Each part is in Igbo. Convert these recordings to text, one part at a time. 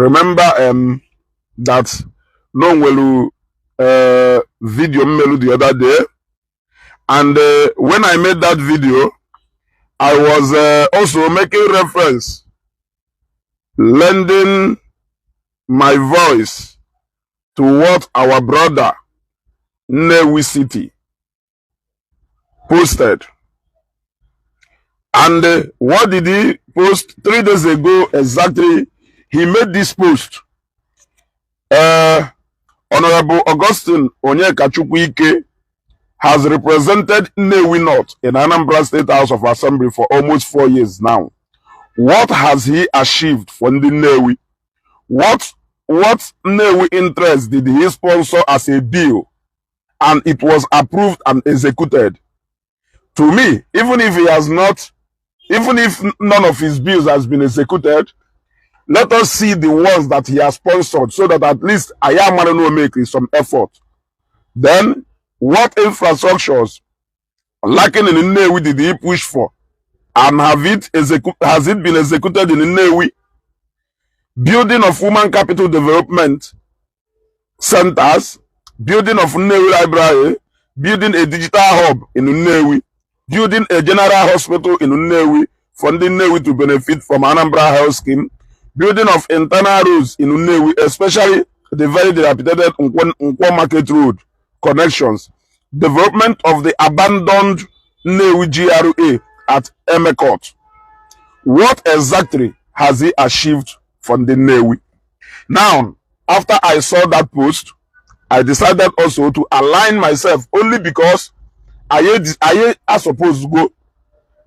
remember that no nwelu video mmelu the other day, and when I made that video, I was also making reference, lending my voice to what our brother Nnewi City posted. And what did he post 3 days ago exactly? He made this post. Honorable Augustine Onyekachukwu Ike has represented Nnewi North in Anambra State House of Assembly for almost 4 years now. What has he achieved for the Nnewi? What Nnewi interest did he sponsor as a bill and it was approved and executed? To me, even if none of his bills has been executed, let us see the ones that he has sponsored so that at least Ayamano will make some effort. Then, what infrastructures lacking in Nnewi did he push for? And has it been executed in Nnewi? Building of human capital development centers, building of Nnewi library, building a digital hub in Nnewi, building a general hospital in Nnewi, funding Nnewi to benefit from Anambra Health Scheme, building of internal roads in Nnewi, especially the very dilapidated Nkwo Market Road connections, development of the abandoned Nnewi GRA at Emekot. What exactly has he achieved from the Nnewi? Now, after I saw that post, I decided also to align myself only because I supposed to go.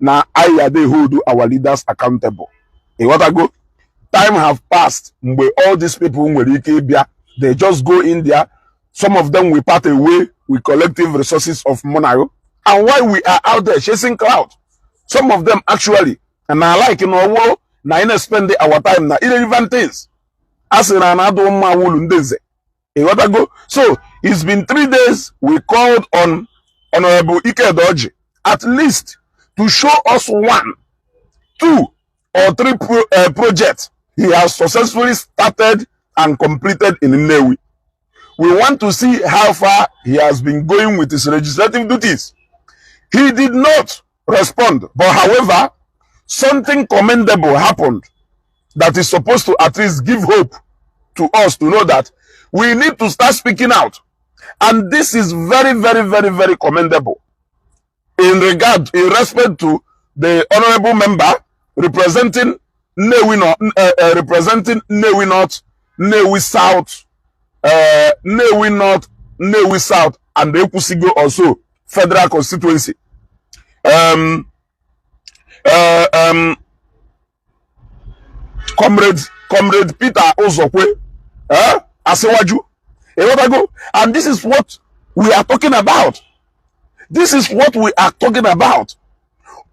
Now they hold our leaders accountable. What I go? Time have passed where all these people they just go in there. Some of them will part away with collective resources of Monayo. And while we are out there chasing cloud, some of them actually, and I like in our world, now spend our time na irrelevant things. As in another what I go? So it's been 3 days. We called on Honorable Ike Edoji at least to show us 1, 2, or 3 projects he has successfully started and completed in Nnewi. We want to see how far he has been going with his legislative duties. He did not respond, but however, something commendable happened that is supposed to at least give hope to us to know that we need to start speaking out. And this is very, very, very, very commendable in respect to the honorable member representing Nnewi North, Nnewi South, Nnewi North, Nnewi South, and the Ekusigo also federal constituency. Comrade Peter Ozokwe, Asiwaju, and this is what we are talking about. This is what we are talking about.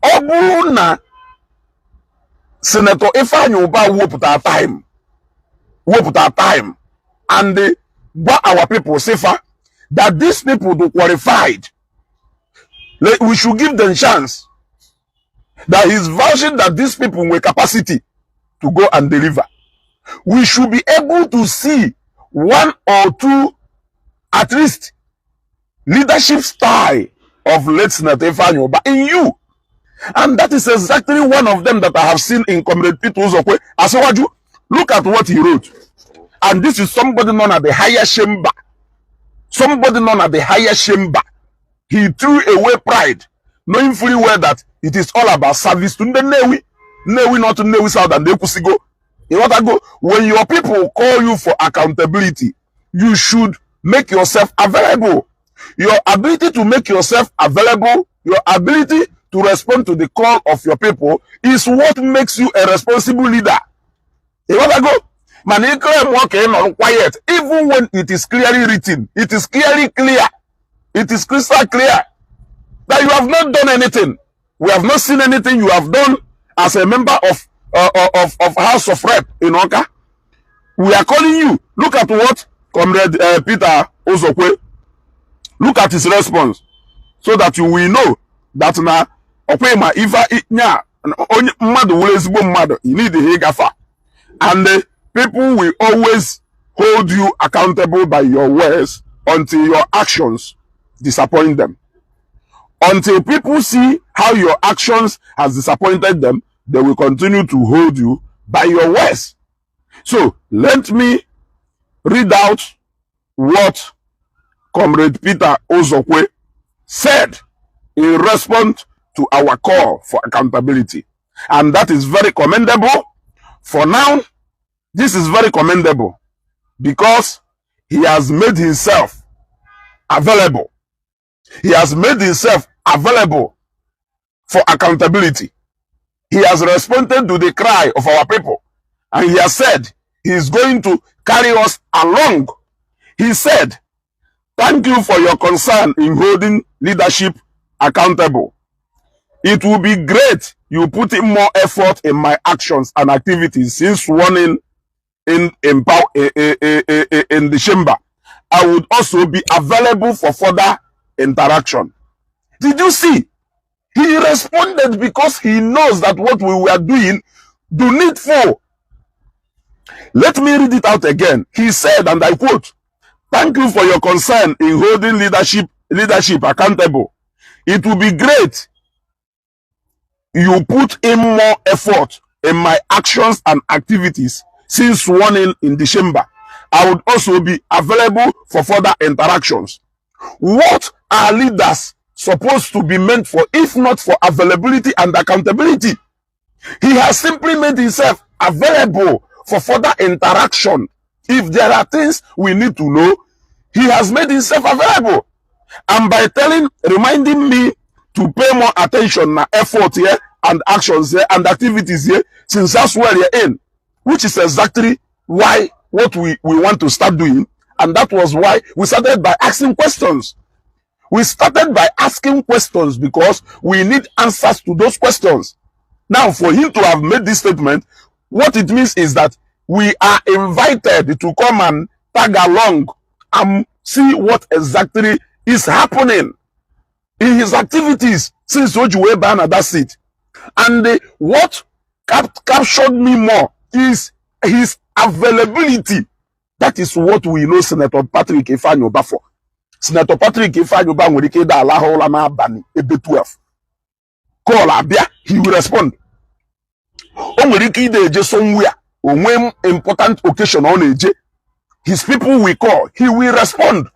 Obuna Senator Ifeanyi Ubah whooped our time, and what our people safer that these people do qualified. We should give them chance. That he's vouching that these people with capacity to go and deliver. We should be able to see 1 or 2, at least, leadership style of late Senator Ifeanyi Ubah in you. And that is exactly one of them that I have seen in Comrade Peter Uzokwe. Asiwaju, look at what he wrote. And this is somebody known at the higher chamber. Somebody known at the higher chamber. He threw away pride, knowing fully well that it is all about service to the Nnewi North, Nnewi South, and the Ekusigo. When your people call you for accountability, you should make yourself available. Your ability to make yourself available, your ability to respond to the call of your people is what makes you a responsible leader. Man, quiet, even when it is clearly written, it is clearly clear, it is crystal clear that you have not done anything. We have not seen anything you have done as a member of House of Rep in Oka. We are calling you. Look at what Comrade Peter Ozokwe. Look at his response, so that you will know that now, you need the Hegafa. And People will always hold you accountable by your words until your actions disappoint them. Until people see how your actions has disappointed them, they will continue to hold you by your words. So let me read out what Comrade Peter Ozokwe said in response to our call for accountability. And that is very commendable. For now, this is very commendable because he has made himself available. He has made himself available for accountability. He has responded to the cry of our people. And he has said he is going to carry us along. He said, "Thank you for your concern in holding leadership accountable. It will be great you put in more effort in my actions and activities since running in the chamber. I would also be available for further interaction." Did you see? He responded because he knows that what we were doing do needful. Let me read it out again. He said, and I quote, "Thank you for your concern in holding leadership accountable. It will be great you put in more effort in my actions and activities since running in the chamber. I would also be available for further interactions." What are leaders supposed to be meant for if not for availability and accountability? He has simply made himself available for further interaction. If there are things we need to know, he has made himself available. And by reminding me to pay more attention na effort here and actions here and activities here, since that's where you're in, which is exactly why what we want to start doing. And that was why we started by asking questions. We started by asking questions because we need answers to those questions. Now, for him to have made this statement, what it means is that we are invited to come and tag along and see what exactly is happening in his activities since Ojuwe ban at that seat. And what captured me more is his availability. That is what we know Senator Patrick Ifanyoba for. Senator Patrick Ifanyoba nwere ike da ala hola na abani ebe 12. Call abia, he will respond. O nwere ike ide eje somewhere, when important occasion on eje, his people will call, he will respond.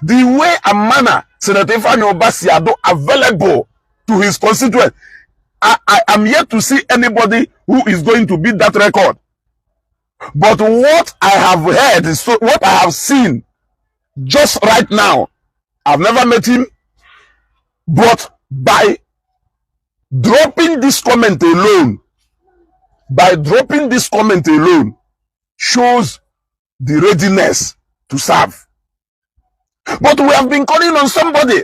The way and manner Senator Ifanyoba Siado available to his constituents, I am yet to see anybody who is going to beat that record. But what I have heard is what I have seen just right now. I've never met him, but by dropping this comment alone, shows the readiness to serve. But we have been calling on somebody.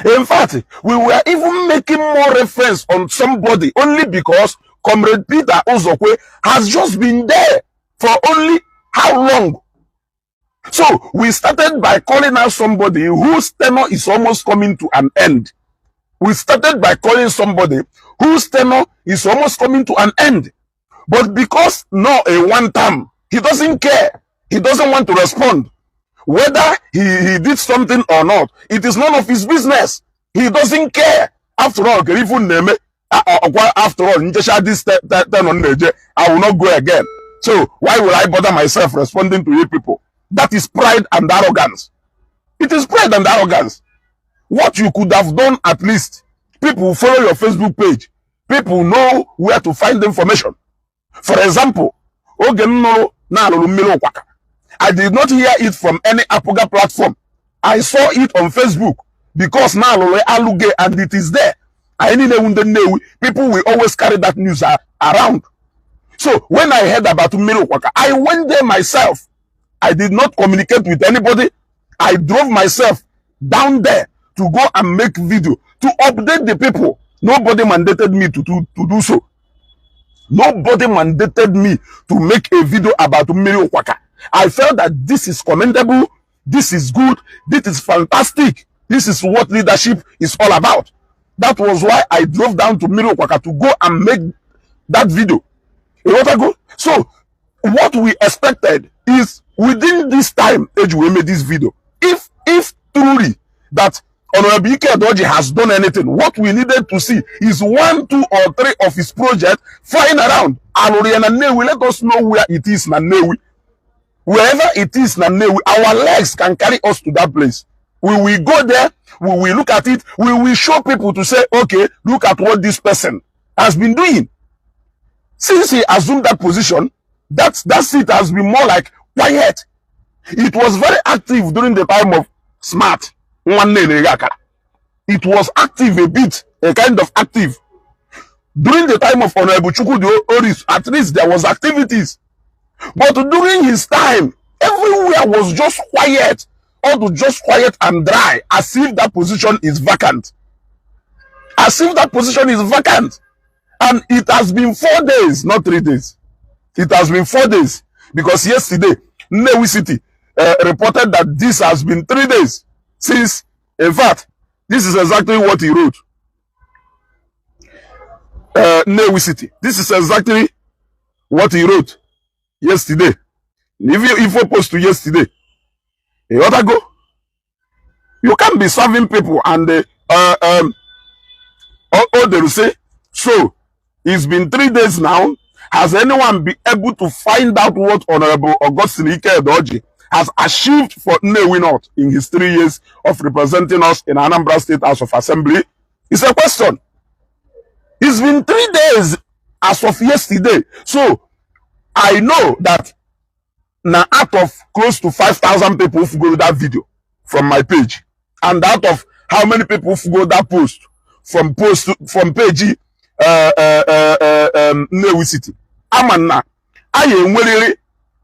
In fact, we were even making more reference on somebody only because Comrade Peter Ozokwe has just been there for only how long? So we started by calling out somebody whose tenure is almost coming to an end. We started by calling somebody whose tenure is almost coming to an end. But because no a one time, he doesn't care. He doesn't want to respond. Whether he did something or not, it is none of his business. He doesn't care. After all, after all, this I will not go again. So why will I bother myself responding to you people? That is pride and arrogance. It is pride and arrogance. What you could have done at least, people who follow your Facebook page. People know where to find the information. For example, I did not hear it from any Apuga platform. I saw it on Facebook because now Aluge and it is there. People will always carry that news around. So when I heard about Umirokwaka, I went there myself. I did not communicate with anybody. I drove myself down there to go and make video to update the people. Nobody mandated me to do so. Nobody mandated me to make a video about Umirokwaka. I felt that this is commendable, this is good, this is fantastic. This is what leadership is all about. That was why I drove down to Mirokwaka to go and make that video. So what we expected is within this time age we made this video. If truly that Honorable Ike Edoji has done anything, what we needed to see is 1, 2, or 3 of his projects flying around. Let us know where it is Nanewi. Wherever it is Nanewi, our legs can carry us to that place. We will go there, we will look at it, we will show people to say, okay, look at what this person has been doing. Since he assumed that position, that seat has been more like quiet. It was very active during the time of Smart. It was active a bit, a kind of active. During the time of Honorable Chukwudi Oris, at least there was activities. But during his time, everywhere was just quiet. All just quiet and dry, as if that position is vacant. As if that position is vacant. And it has been 4 days, not 3 days. It has been 4 days. Because yesterday, Nnewi City reported that this has been 3 days since, in fact, this is exactly what he wrote. Nnewi City. This is exactly what he wrote yesterday. If you post to yesterday, you ought to go. You can't be serving people and all they will say, so it's been 3 days now. Has anyone been able to find out what Honorable Augustine Ike Edoji has achieved for Nnewi North in his 3 years of representing us in Anambra State House of Assembly? It's a question. It's been 3 days as of yesterday. So I know that now out of close to 5,000 people who go to that video from my page, and out of how many people who go that post from page Nnewi City, Amanna, I am really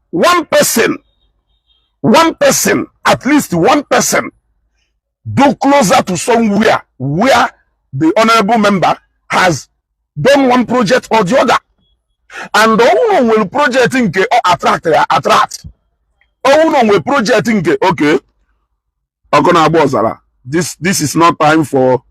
one person, at least one person, do closer to somewhere where the honorable member has done one project or the other. And no will project in attract. No will project in okay. This is not time for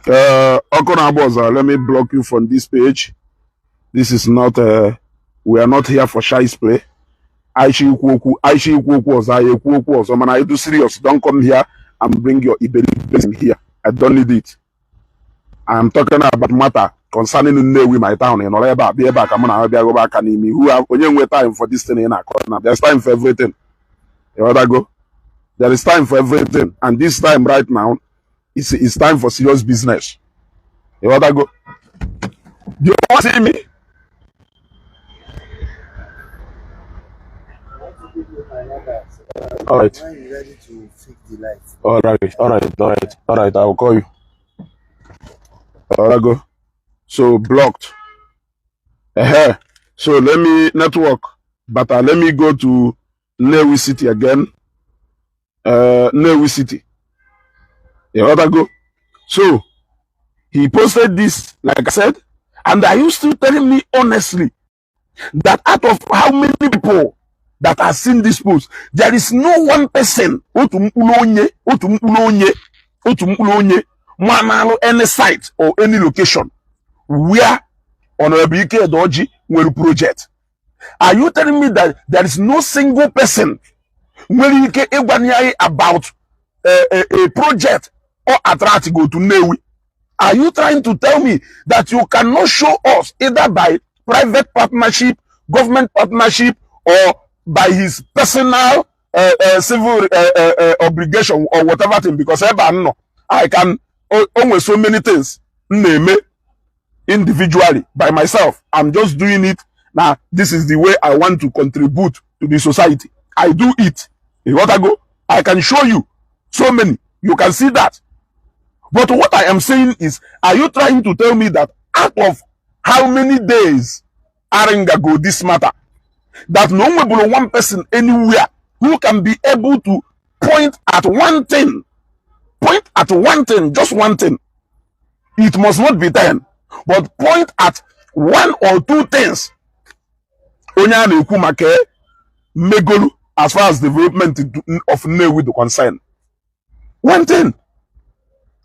let me block you from this page. This is not we are not here for shy's play. I do serious. Don't come here and bring your Iberi in here. I don't need it. I am talking about matter concerning Nnewi, my town, and all about be back. I'm gonna go back and me who have only time for this thing in our corner. There's time for everything. You wanna go? There is time for everything, and this time right now, it's time for serious business. You wanna go? Do you want to see me? All right. When you're ready to fix the light. All right. I will call you. All right, go. So blocked. So let me network, but let me go to Nnewi City again. Nnewi City. You ought to go. So he posted this, like I said, and are you still telling me honestly that out of how many people that has seen this post, there is no one person any site or any location where Honorable Ike Edoji will project? Are you telling me that there is no single person will Ike Edoji about a project or attract go to Nnewi? Are you trying to tell me that you cannot show us either by private partnership, government partnership, or by his personal civil obligation or whatever thing? Because I can always so many things name individually by myself. I'm just doing it now. This is the way I want to contribute to the society. I do it. You want to go? I can show you so many. You can see that. But what I am saying is, are you trying to tell me that out of how many days Aringa go this matter, that no one person anywhere who can be able to point at one thing, just one thing? It must not be 10, but point at 1 or 2 things. As far as development of Nnewi is concerned, one thing.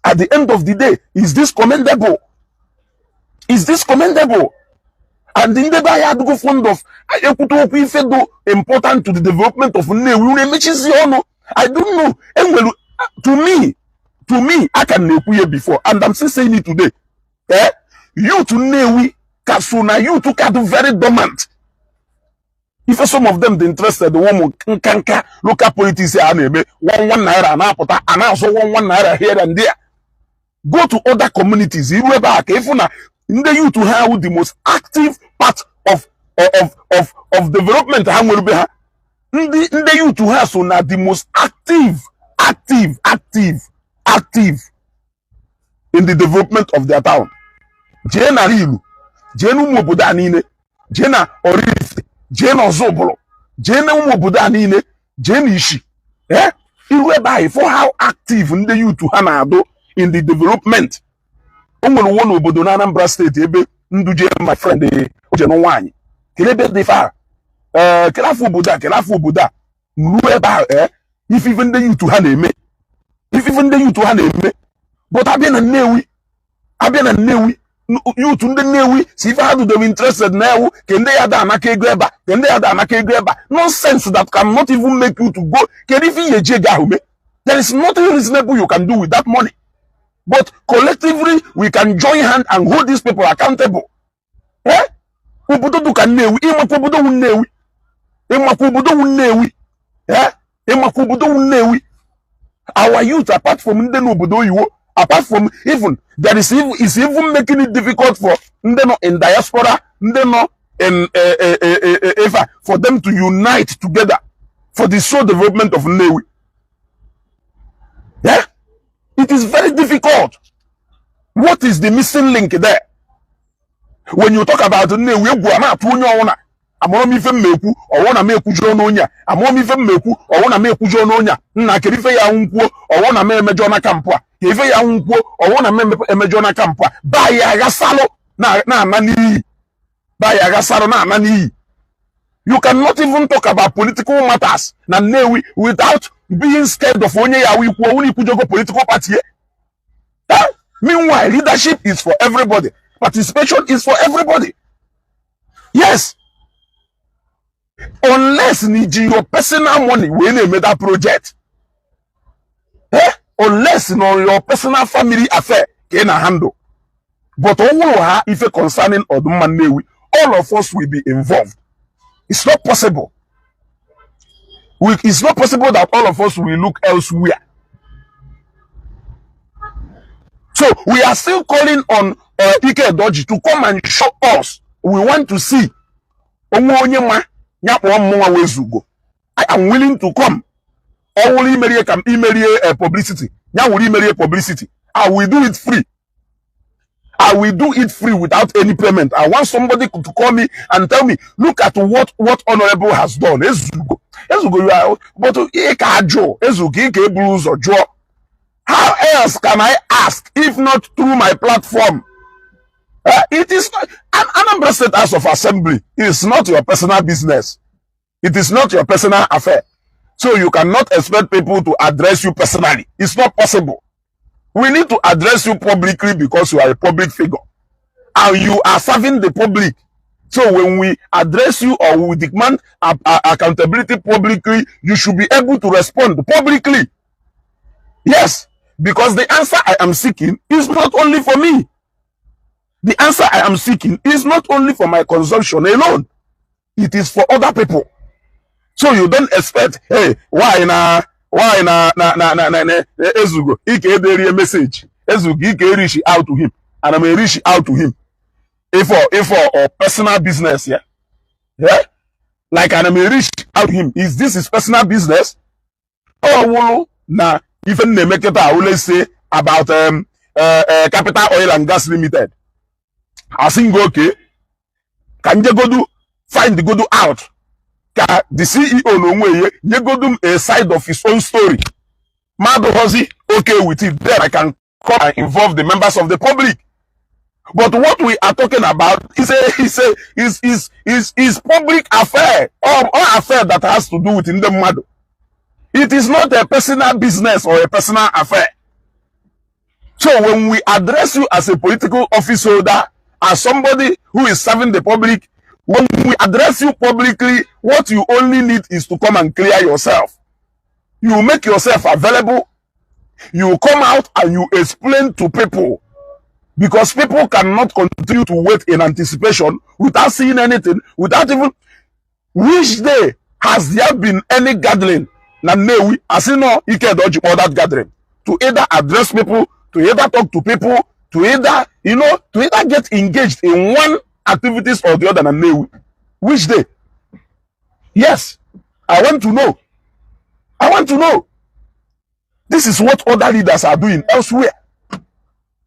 At the end of the day, is this commendable? Is this commendable? And in the bay had go fund of important to the development of Nnewi. I don't know. And well, to me, I can make before, and I'm still saying it today. You to Nnewi, Kasuna, you to Kadu very dormant. If some of them interested, the woman kanka local politics one naira and apota, and also one naira here and there. Go to other communities. You were back. If in the you to have the most active part of development, in the you to have so now the most active in the development of their town. Jena Rilu, Jenu Mobudanine, Jena Orif, Jena Zobolo, Jena Mobudanine, Jenishi. Whereby for how active in the you to Hanado in the development. One obodo na Anambra State ebe nduje my friend Ojeno Wanyi. Kelebe de far. Kelafu obodo nueba if even the you to Haneme. If even the you to Haneme. But abia na Nnewi you to the Nnewi see if I do them interested now kende ya da anaka ego nonsense that cannot even make you to go kerifi yeje gahume. There is nothing reasonable you can do with that money. But collectively, we can join hands and hold these people accountable. Obodo du kan Nnewi, imakobodo Nnewi. Imakobodo Nnewi. Our youth, apart from Ndeno Obodo Iwo, apart from even, there is even making it difficult for Ndeno in diaspora, Ndeno in for them to unite together for the sole development of Nnewi. It is very difficult. What is the missing link there? When you talk about Nnewi, amomi fe meku or wanna make ujononya, amomi fe meku or wanna make ujononya, na kerife ya unquo or wanna me mejona campua, kerife ya unquo or wanna me mejona campua, baya gasalo na mani, baya gasalo na mani. You cannot even talk about political matters na Nnewi without being scared of onye ya uni kujogo political party. Meanwhile, leadership is for everybody. Participation is for everybody. Yes. Unless your personal money when you made that project. Unless your personal family affair can handle. But if it concerning Nnewi, all of us will be involved. It's not possible. It's not possible that all of us will look elsewhere. So we are still calling on Ike Edoji to come and show us. We want to see. I am willing to come. Only publicity. Publicity. I will do it free. I will do it free without any payment. I want somebody to call me and tell me, look at what Honorable has done. How else can I ask if not through my platform? It is not an Anambra State House of Assembly. It's not your personal business. It is not your personal affair. So you cannot expect people to address you personally. It's not possible. We need to address you publicly because you are a public figure. And you are serving the public. So when we address you or we demand accountability publicly, you should be able to respond publicly. Yes, because the answer I am seeking is not only for me. The answer I am seeking is not only for my consumption alone. It is for other people. So you don't expect, hey, why na Ezugo, Ike Edoji a message. Ezugo, Ike reach out to him. And I may reach out to him. If for personal business, yeah. Like I may reach out to him. Is this his personal business? Oh, well, nah. Even the market, I always say about Capital Oil and Gas Limited. I think okay. Can you go do find the go do out? Can the CEO no way you go do a side of his own story? Mado Hosi okay with it. Then I can come and involve the members of the public. But what we are talking about is public affair or affair that has to do with in the Mado. It is not a personal business or a personal affair. So when we address you as a political office holder, as somebody who is serving the public, when we address you publicly, what you only need is to come and clear yourself. You make yourself available. You come out and you explain to people, because people cannot continue to wait in anticipation without seeing anything, without even. Which day has there been any gathering? Nanewi, as you know, Ike Edoji or that gathering to either address people, to either talk to people, to either, to either get engaged in one activities or the other. Nanewi, which day? Yes, I want to know. I want to know. This is what other leaders are doing elsewhere.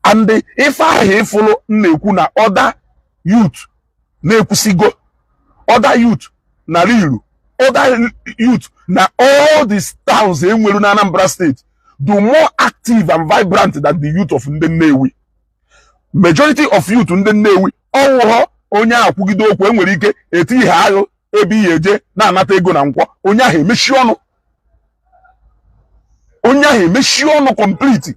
And if I follow Nekuna, other youth, Nekusigo, other youth, Nariru, other youth, now all these towns in Anambra State do more active and vibrant than the youth of Ndenewi. Majority of youth in Ndenewi, all onya akwugido okwu enwere ike eti ihe agho ebi yeje na anata ego na nkwo onya ha emechi onu. Onya ha emechi onu complete.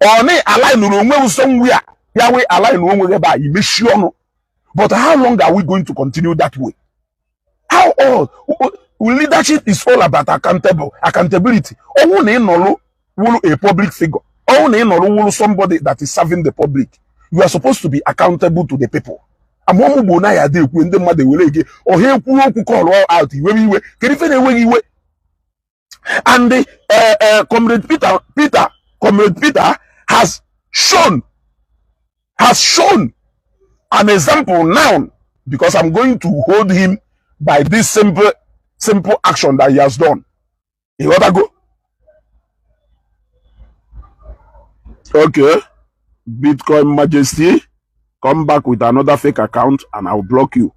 Oni align no onwe somewhere ya we align no onwe ba emechi onu. But how long are we going to continue that way? How old? Leadership is all about accountability. Owu na inolo wulu a public figure. Owu na inolo wulu somebody that is serving the public. You are supposed to be accountable to the people. Amomu bona ya de ekwu ndị mmadụ were ege o he ekwu okwu call all out iwe kerife na enweghị iwe. And Comrade Peter has shown an example now, because I'm going to hold him by this simple action that he has done. You want to go? Okay. Bitcoin Majesty, come back with another fake account and I'll block you.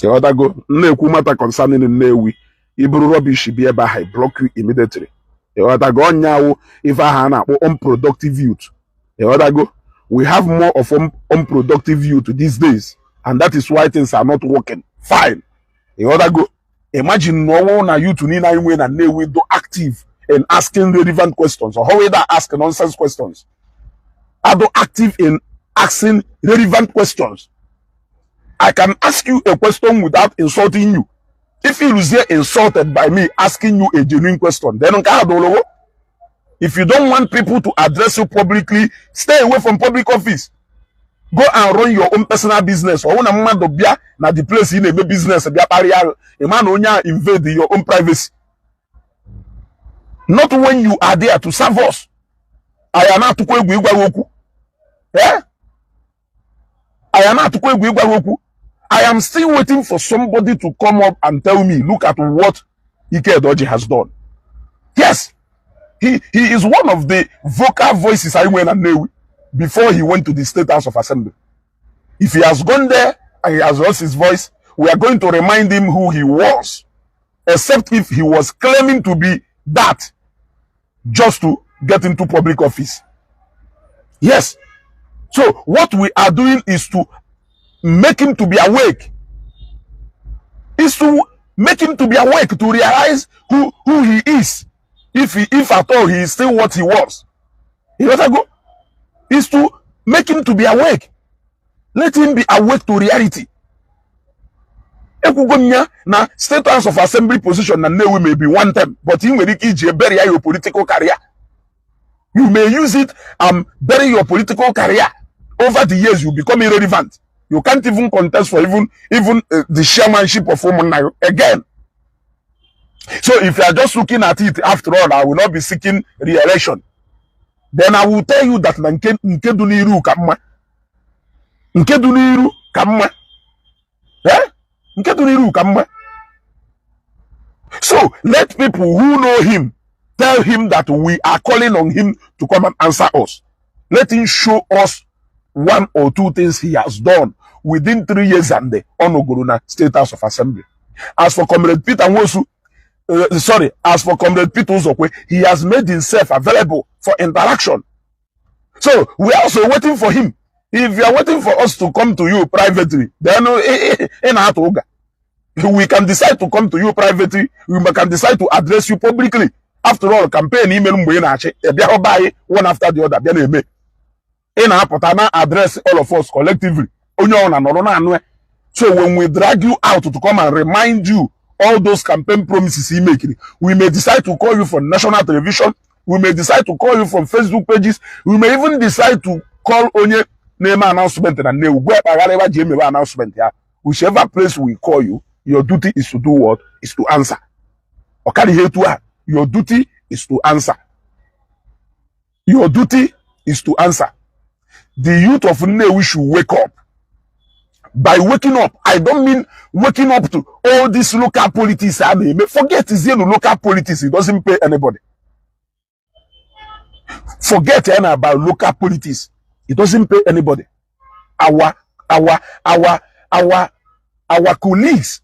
You want to go? Neku matter concerning the Newi. Ibru rubbish be able I block you immediately. You want to go now if I have an unproductive youth. You want to go? We have more of unproductive youth these days, and that is why things are not working. Fine. You want to go? Imagine no one youth to need and they will do active in asking relevant questions, or how they ask nonsense questions. Are they active in asking relevant questions? I can ask you a question without insulting you. If you lose insulted by me asking you a genuine question, then if you don't want people to address you publicly, stay away from public office. Go and run your own personal business. Or when a man do bia na the place in a business, a man onya invade your own privacy. Not when you are there to serve us. I am not to go woku. Eh? I am not to go woku. I am still waiting for somebody to come up and tell me, look at what Ike Edoji has done. Yes. He is one of the vocal voices I went and knew before he went to the State House of Assembly. If he has gone there and he has lost his voice, we are going to remind him who he was, except if he was claiming to be that just to get into public office. Yes. So what we are doing is to make him to be awake. Is to make him to be awake, to realize who he is. If at all he is still what he was. You let go. Is to make him to be awake. Let him be awake to reality. Na State House of Assembly position na newe may be one time, but in when you bury your political career, you may use it bury your political career. Over the years, you become irrelevant. You can't even contest for even the chairmanship of women again. So if you are just looking at it, after all, I will not be seeking re-election. Then I will tell you that Nkeduniru kamma. Nkeduniru kamma. Eh? Nkeduniru kamma. So let people who know him tell him that we are calling on him to come and answer us. Let him show us one or two things he has done within 3 years and the Onogoruna State House of Assembly. As for Comrade Peter Nwosu, as for Comrade Peter Uzokwe, he has made himself available for interaction. So we are also waiting for him. If you are waiting for us to come to you privately, then we can decide to come to you privately. We can decide to address you publicly. After all, campaign email mgbe ị na-achị bịa hụ anyị one after the other bịa na-eme ị na-apụta na address all of us collectively onye ọ na nọrọ na-anụ. So when we drag you out to come and remind you all those campaign promises he make, we may decide to call you from national television, we may decide to call you from Facebook pages, we may even decide to call onye name announcement and announcement. Whichever place we call you, your duty is to do what? Is to answer. Your duty is to answer. Your duty is to answer. The youth of Nnewi should wake up. By waking up, I don't mean waking up to all these local politics. Forget it's local politics. It doesn't pay anybody. Forget about local politics. It doesn't pay anybody. Our colleagues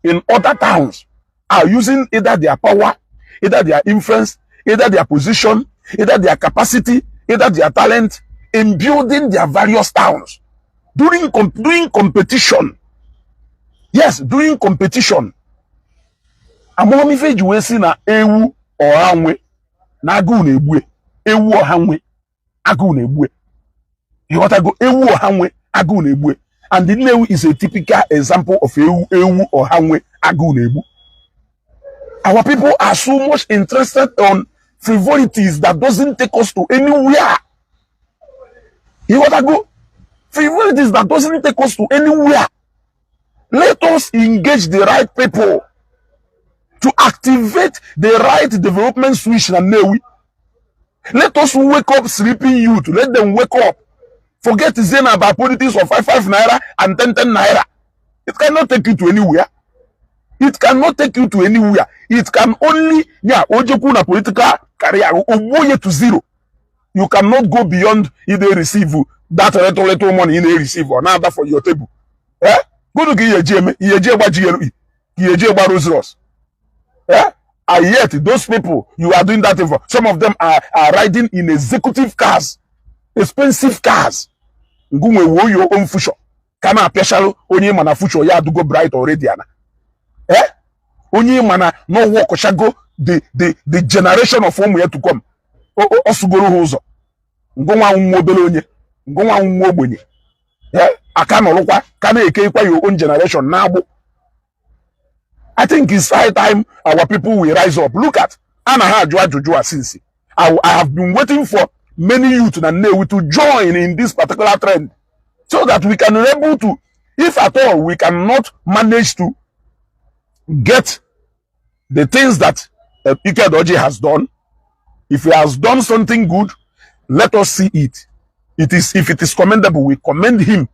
in other towns are using either their power, either their influence, either their position, either their capacity, either their talent in building their various towns. During competition. Yes, during competition. Amomi feji we si na ewu ohanwe na agu na ebue. Ewu ohanwe agu na ebue. You got to go ewu ohanwe agu na ebue. And the Nnewi is a typical example of ewu ohanwe agu na ebu. Our people are so much interested on frivolities that doesn't take us to anywhere. You got to go frivolities that doesn't take us to anywhere. Let us engage the right people to activate the right development switch in Nnewi. Let us wake up sleeping youth. Let them wake up. Forget saying about politics of 5 naira and 10 naira. It cannot take you to anywhere. It cannot take you to anywhere. It can only ojoku na political career to zero. You cannot go beyond if they receive that little money in they receive or now that for your table. Eh? Go to Rolls Royce. Eh? And yet those people you are doing that thing for. Some of them are riding in executive cars, expensive cars. Ngumwe wo your own future. Kana apeshalo onye mana future ya do go bright already ana. Eh? Onye mana no work shago the generation of whom we have to come. Osugoro hozo. Ngonwa nwo obele onye. Ngonwa nwo ogbenye. Aka nolokwa kana ekekwa your own generation na agbo. I think it's high time our people will rise up. Look at Asiwaju since I have been waiting for many youth and Nnewi to join in this particular trend so that we can be able to, if at all we cannot manage to get the things that Ike Edoji has done. If he has done something good, let us see it. If it is commendable, we commend him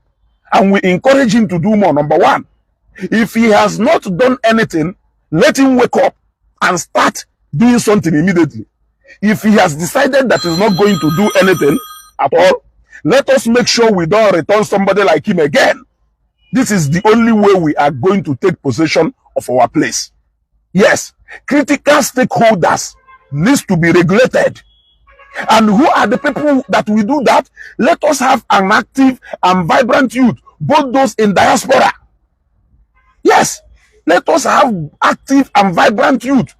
and we encourage him to do more. Number one, if he has not done anything, let him wake up and start doing something immediately. If he has decided that he's not going to do anything at all, let us make sure we don't return somebody like him again. This is the only way we are going to take possession of our place. Yes, critical stakeholders needs to be regulated. And who are the people that will do that? Let us have an active and vibrant youth, both those in diaspora. Yes, let us have active and vibrant youth.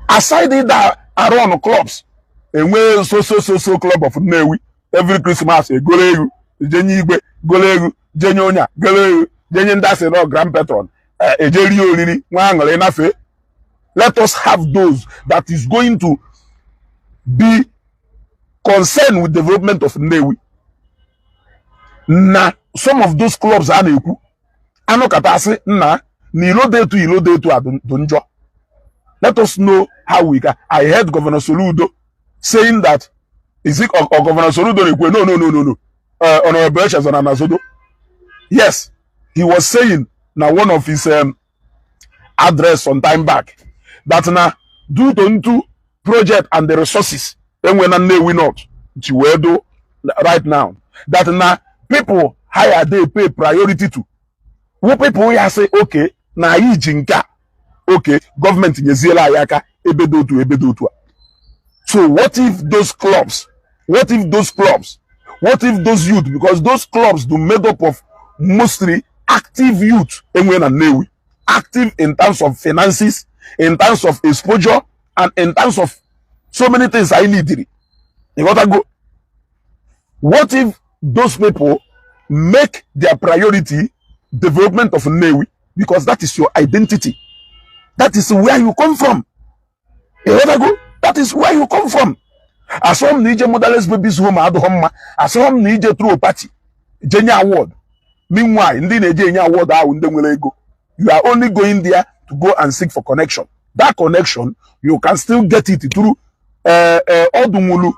Aside it that are on clubs, and we so club of Nnewi every Christmas, Golegu, Jenigwe, Golegu, Jenyonya, Golegu, Jenyan that's no grand patron, Ejerio Lili, Wangle enough. Let us have those that is going to be concerned with development of Nnewi. Now, some of those clubs are neku. Ano katase na ilo de tu adunjo. Let us know how we can. I heard Governor Soludo saying that is it or Governor Soludo no. Honorable Anazodo. Yes, he was saying now one of his address some time back that now due to project and the resources then when we not do right now that now people higher they pay priority to. What people here say okay na jinka okay government nyeziela ayaka ebedo. So what if those clubs, what if those youth, because those clubs do made up of mostly active youth and Nnewi, active in terms of finances, in terms of exposure, and in terms of so many things I need. You gotta go. What if those people make their priority development of Nnewi, because that is your identity? That is where you come from. You gotta go. That is where you come from. As some Niger motherless babies home at home, as some Niger through a party, Jenya award. Meanwhile, in the award, you are only going there to go and seek for connection. That connection, you can still get it through Odumulu,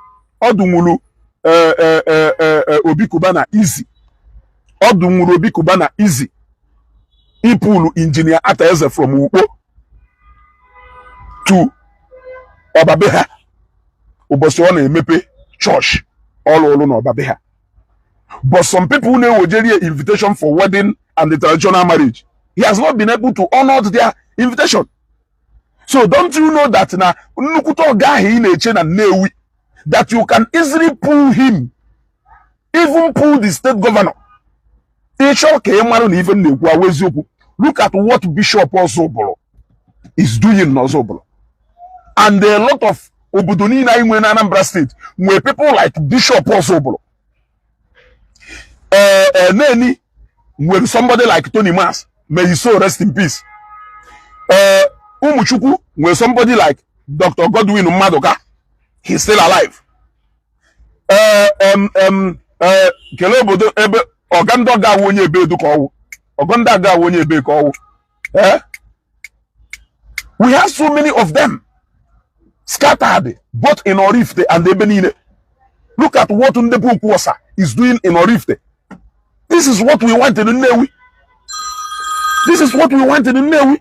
Obi Kubana easy. Odumulu Obi Kubana easy. Ipulu engineer Ataeze from Upo to Obabeha. Ubosiwana Emepe Church. All alone Obabeha. But some people know Nigeria invitation for wedding and the traditional marriage. He has not been able to honor their invitation. So don't you know that na nukuto guy in a chain and Nnewi, that you can easily pull him, even pull the state governor. Look at what Bishop Ozobolo is doing in Ozobolo. And there are a lot of Obudoni in Anambra State where people like Bishop Ozobolo. When somebody like Tony Mas, may his soul rest in peace. Umuchuku, when somebody like Dr. Godwin Umadoka, he's still alive. Kelebodo ebe Ogandoga wonye be do ko. Ogandaga wonye be ko. We have so many of them scattered, both in Orifte and Ebenine. Look at what Ndebu Kwasa is doing in Orifte. This is what we wanted in Nnewi. This is what we wanted in Nnewi.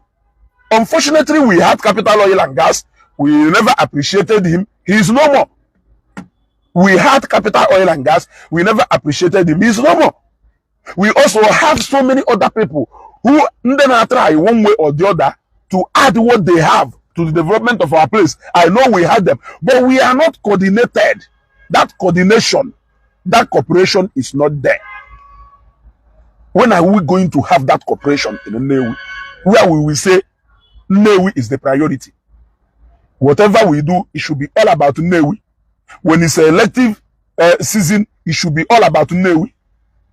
Unfortunately, we had Capital Oil and Gas. We never appreciated him. He is no more. We had Capital Oil and Gas. We never appreciated him. He is no more. We also have so many other people who then try one way or the other to add what they have to the development of our place. I know we had them, but we are not coordinated. That coordination, that cooperation is not there. When are we going to have that cooperation in Nnewi, where we will say Nnewi is the priority? Whatever we do, it should be all about Nnewi. When it's an elective season, it should be all about Nnewi.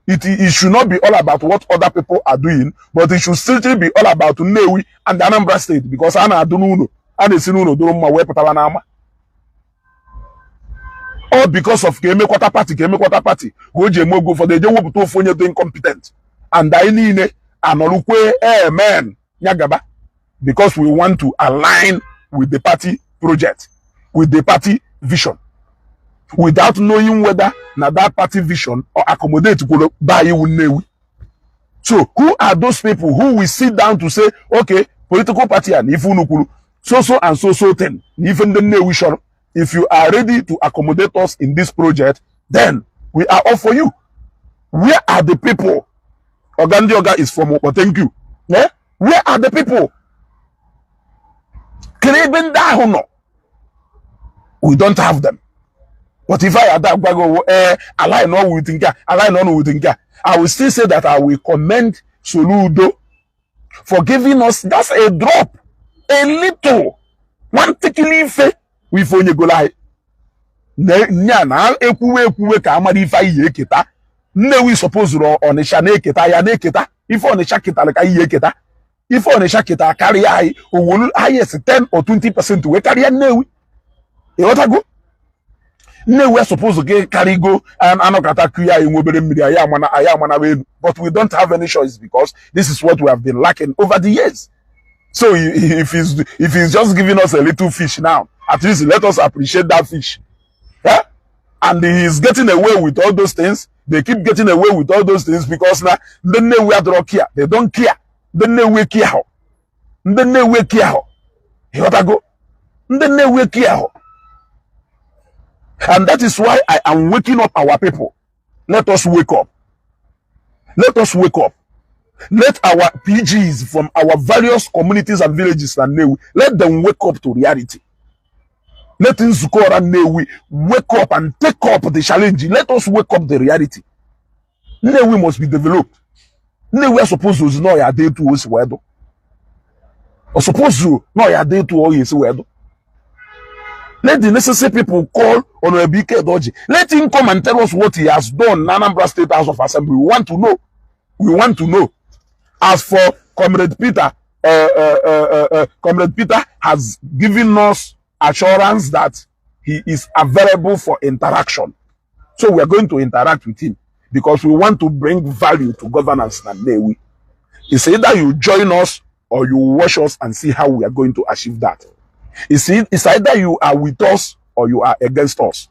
It should not be all about what other people are doing, but it should still be all about Nnewi and the Anambra State, because Ana Adununo, Ana Sinuno, Doroma, Wepatawanama. All because of Keme Quarter Party, go Jemogo for the Jowo to phone you incompetent. And I need Anolokwe, amen, Yagaba, because we want to align with the party project, with the party vision, without knowing whether na that party vision or accommodate to buy you Nnewi. So who are those people who will sit down to say, okay, political party and if you so and so thing, even the Nnewi short, if you are ready to accommodate us in this project, then we are all for you. Where are the people? Ogandioga is from Oko, thank you. Yeah? Where are the people? We don't have them. But if I had that, I will still say that I will commend Soludo for giving us just a drop, a little, one tickling fe with onye golai. Nyana ekuwe ka amadi fa iye kita. Nnewi suppose ro onisha na ekita ya na ekita. If onisha kita like iye kita. If onisha kita carry high, owolu highest 10 or 20% we carry Nnewi. E what go? Nnewi supposed to get carry go and anokata kuya inwobere mmiri aya mana we, but we don't have any choice because this is what we have been lacking over the years. So if he's just giving us a little fish now, at least let us appreciate that fish. Yeah? And he's getting away with all those things. They keep getting away with all those things because now they know we are care. They don't care. They know we care. They know we care. You gotta go. They know we care. And that is why I am waking up our people. Let us wake up. Let us wake up. Let our PGs from our various communities and villages and Nnewi, let them wake up to reality. Let Nzukora and Nnewi wake up and take up the challenge. Let us wake up the reality. Nnewi must be developed. Nnewi are supposed to know your day to us. Or suppose you no ya dey to all yes we do. Let the necessary people call on Ike Edoji. Let him come and tell us what he has done in Anambra State House of Assembly. We want to know. We want to know. As for Comrade Peter, Comrade Peter has given us assurance that he is available for interaction. So we are going to interact with him because we want to bring value to governance and Nnewi. It's either you join us or you watch us and see how we are going to achieve that. It's either you are with us or you are against us.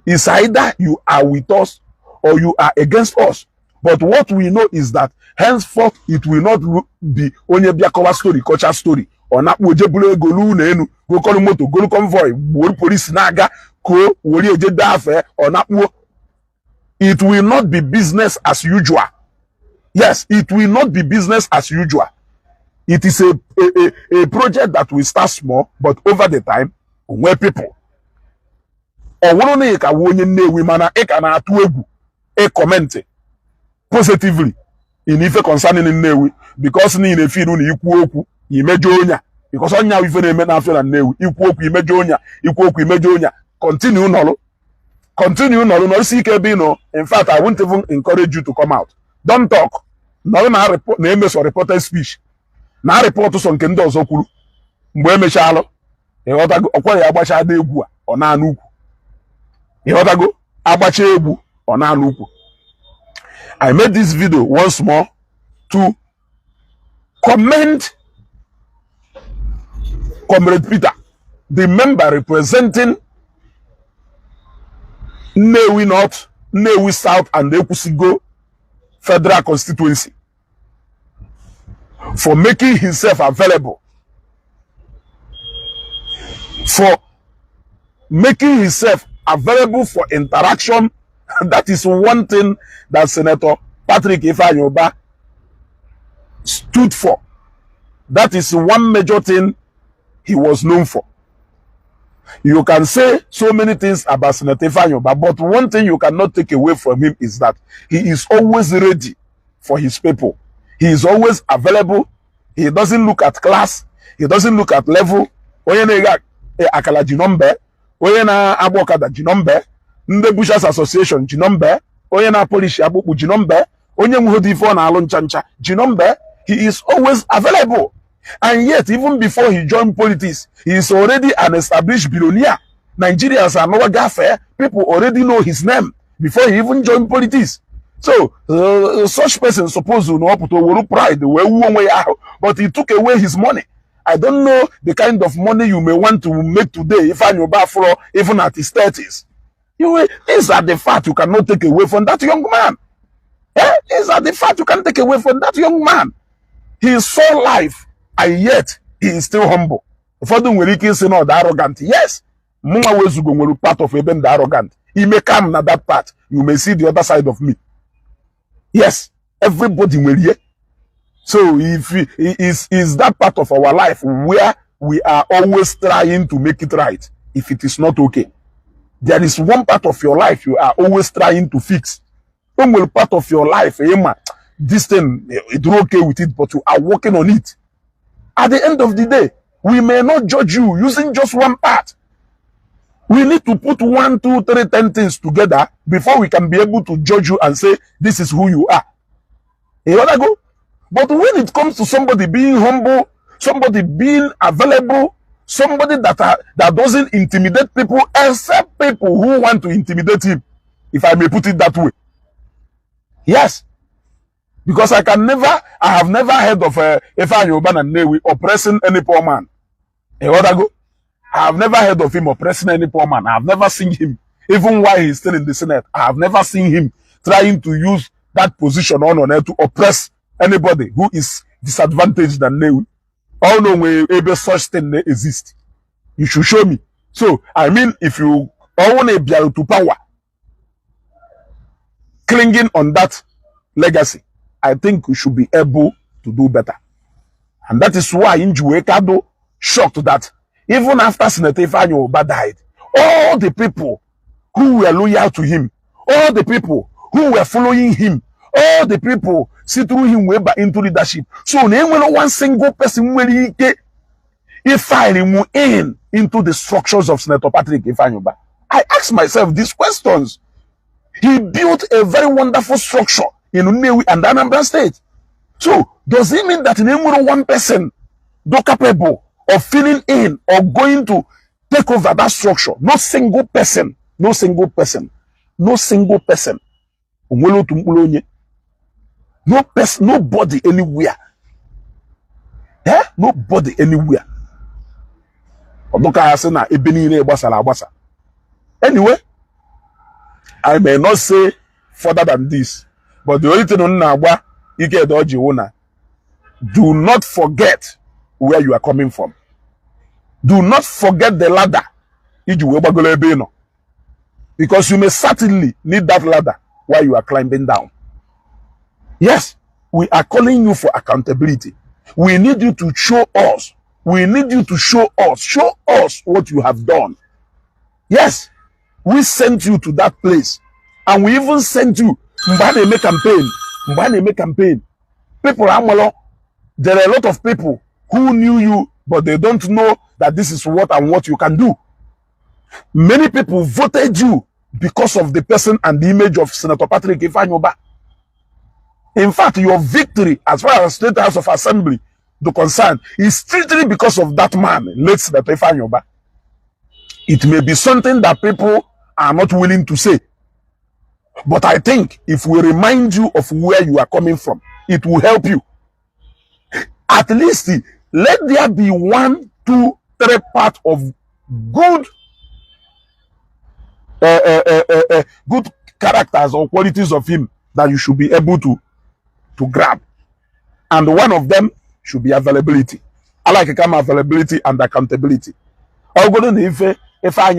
It's either you are with us or you are against us. But what we know is that henceforth it will not be onye biakowa story, culture story. Or na ojebule golu na enu, go kolu moto, golu convoy, wori police naga, ko wori eje dafe, or na it will not be business as usual. Yes, it will not be business as usual. It is a project that will start small, but over the time, where people. Or one na eka wonye Nnewi mana eka na atu egwu, e comment positively in ife concerning Nnewi because ni na firu na ikwu okwu imejo onya because onya ife na eme na afia na Nnewi ikwu okwu imejo onya ikwu okwu imejo onya continue nolu si ike be no. In fact, I won't even encourage you to come out. Don't talk. No na report na eme so reported speech. Na report so nke ndị ọzọ kwuru mgbe emechaalụ ịghọtago ọkwa ya agbacha ada egwu a ọ na-anụ ukwu ịghọtago agbacha egwu ọ na-anụ ukwu. I made this video once more to commend Comrade Peter, the member representing Nnewi North, Nnewi South and Ekwusigo Federal Constituency, for making himself available, for interaction. That is one thing that Senator Patrick Ifeanyi stood for. That is one major thing he was known for. You can say so many things about Senator Ifeanyi, but one thing you cannot take away from him is that he is always ready for his people. He is always available. He doesn't look at class. He doesn't look at level. Oye na akala jinombe. Oye na abokada jinombe. Nde Bushers Association jinombe. Oye na polish abuku jinombe. Onye muhodi ifo na alon chancha jinombe. He is always available. And yet, even before he joined politics, he is already an established billionaire. Nigerians are no gaffe. People already know his name before he even joined politics. So, such person supposed to know pride, but he took away his money. I don't know the kind of money you may want to make today if I'm your floor, even at his 30s. These are the facts you cannot take away from that young man. These are the facts you can take away from that young man. He saw life, and yet he is still humble. For the Wiliki say no, the arrogant. Yes, Muma Wezugo will be part of even the arrogant. He may come na that part. You may see the other side of me. Yes, everybody will hear. So if he is that part of our life where we are always trying to make it right, if it is not okay, there is one part of your life you are always trying to fix. One will part of your life, this thing, it's okay with it, but you are working on it. At the end of the day, we may not judge you using just one part. We need to put 1, 2, 3, 10 things together before we can be able to judge you and say, this is who you are. You wanna go? But when it comes to somebody being humble, somebody being available, somebody that doesn't intimidate people, except people who want to intimidate him, if I may put it that way. Yes. Because I have never heard of Ifeanyi Ubah and Nnewi oppressing any poor man. You wanna go? I have never heard of him oppressing any poor man. I have never seen him, even while he's still in the Senate, I have never seen him trying to use that position on air to oppress anybody who is disadvantaged than Nnewi. All no way able such thing exist. You should show me. So, I mean, if you all want to be able to power, clinging on that legacy, I think we should be able to do better. And that is why in Juekado shocked that even after Senator Ifeanyi Ubah died, all the people who were loyal to him, all the people who were following him, all the people see through him way back into leadership. So, there was one single person if I move into the structures of Senator Patrick Ifeanyi, I ask myself these questions. He built a very wonderful structure in Nnewi and Anambra State. So, does it mean that in one person is capable of filling in or going to take over that structure? No single person. No single person. No single person. No person, nobody anywhere. Nobody anywhere. Anyway, I may not say further than this, but the only thing on Ike Edoji, do not forget where you are coming from. Do not forget the ladder. Because you may certainly need that ladder while you are climbing down. Yes, we are calling you for accountability. We need you to show us. We need you to show us what you have done. Yes, we sent you to that place. And we even sent you Mbane campaign. People, there are a lot of people who knew you, but they don't know that this is what and what you can do. Many people voted you because of the person and the image of Senator Patrick Ifeanyi. In fact, your victory as far as State House of Assembly is concerned is strictly because of that man, late Senator Ifeanyi. It may be something that people are not willing to say. But I think if we remind you of where you are coming from, it will help you. At least let there be 1, 2, 3 part of good good characters or qualities of him that you should be able to grab. And one of them should be availability. I like availability and accountability. I'll go to if I